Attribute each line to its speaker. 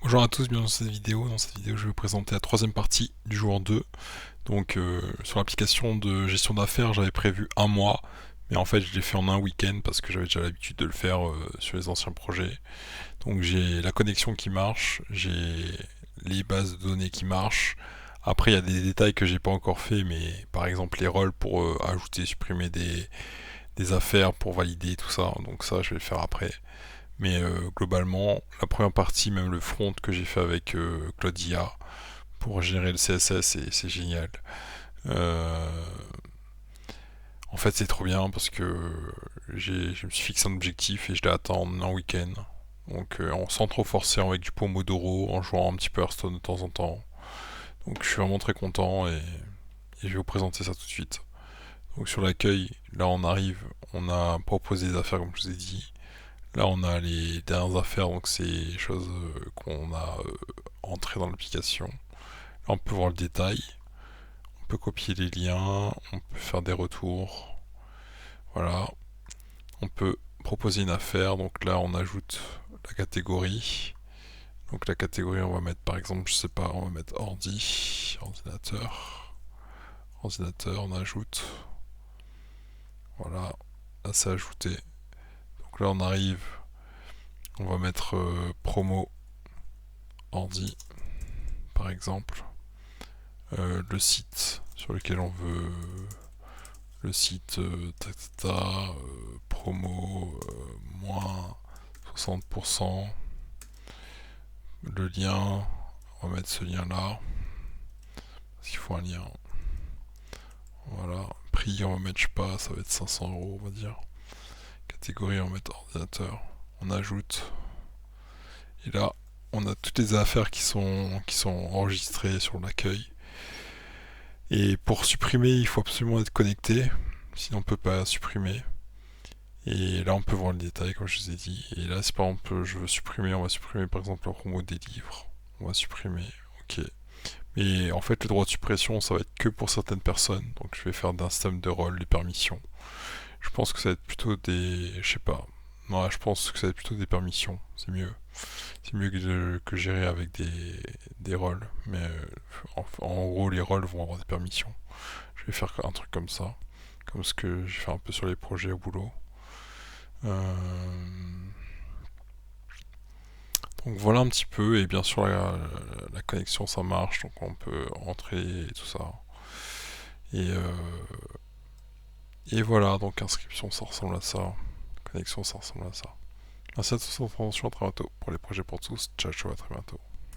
Speaker 1: Bonjour à tous, bienvenue dans cette vidéo. Dans cette vidéo, je vais vous présenter la troisième partie du jour 2. Donc, sur l'application de gestion d'affaires, j'avais prévu un mois, mais en fait, je l'ai fait en un week-end parce que j'avais déjà l'habitude de le faire sur les anciens projets. Donc, j'ai la connexion qui marche, j'ai les bases de données qui marchent. Après, il y a des détails que j'ai pas encore fait, mais par exemple les rôles pour ajouter, supprimer des affaires, pour valider tout ça. Donc ça, je vais le faire après. Mais globalement, la première partie, même le front que j'ai fait avec Claude IA pour générer le CSS, c'est génial. Euh, En fait, c'est trop bien parce que je me suis fixé un objectif et je l'ai atteint en un week-end. Donc, sans trop forcer, avec du Pomodoro, en jouant un petit peu Hearthstone de temps en temps. Donc, je suis vraiment très content et je vais vous présenter ça tout de suite. Donc, sur l'accueil, là, on arrive, on a proposé des affaires, comme je vous ai dit. Là, on a les dernières affaires, donc c'est les choses qu'on a entrées dans l'application. Là, on peut voir le détail, on peut copier les liens, on peut faire des retours. Voilà, on peut proposer une affaire, donc là, on ajoute la catégorie. Donc la catégorie, on va mettre par exemple, je sais pas, on va mettre ordinateur. Ordinateur, on ajoute. Voilà, là c'est ajouté. Donc là, on arrive, on va mettre promo ordi, par exemple. Le site sur lequel on veut le site promo moins 60%, le lien, on va mettre ce lien là parce qu'il faut un lien. Voilà, prix on va mettre, je sais pas, ça va être 500 € on va dire. Catégorie on va mettre ordinateur, on ajoute, et là on a toutes les affaires qui sont enregistrées sur l'accueil. Et pour supprimer, il faut absolument être connecté, sinon on peut pas supprimer. Et là, on peut voir le détail, comme je vous ai dit. Et là, si par exemple je veux supprimer, on va supprimer par exemple la promo des livres. On va supprimer, ok. Mais en fait, le droit de suppression, ça va être que pour certaines personnes. Donc, je vais faire d'un système de rôle les permissions. Je pense que ça va être plutôt des. Je sais pas. Non, je pense que ça va être plutôt des permissions. C'est mieux. C'est mieux que gérer avec des rôles. Mais en gros, les rôles vont avoir des permissions. Je vais faire un truc comme ça. Comme ce que j'ai fait un peu sur les projets au boulot. Euh, Donc voilà un petit peu, et bien sûr la connexion ça marche, donc on peut rentrer et tout ça. Et, euh, et voilà, donc inscription ça ressemble à ça, connexion ça ressemble à ça. Merci à tous pour votre attention, à très bientôt pour les projets pour tous, ciao ciao, à très bientôt.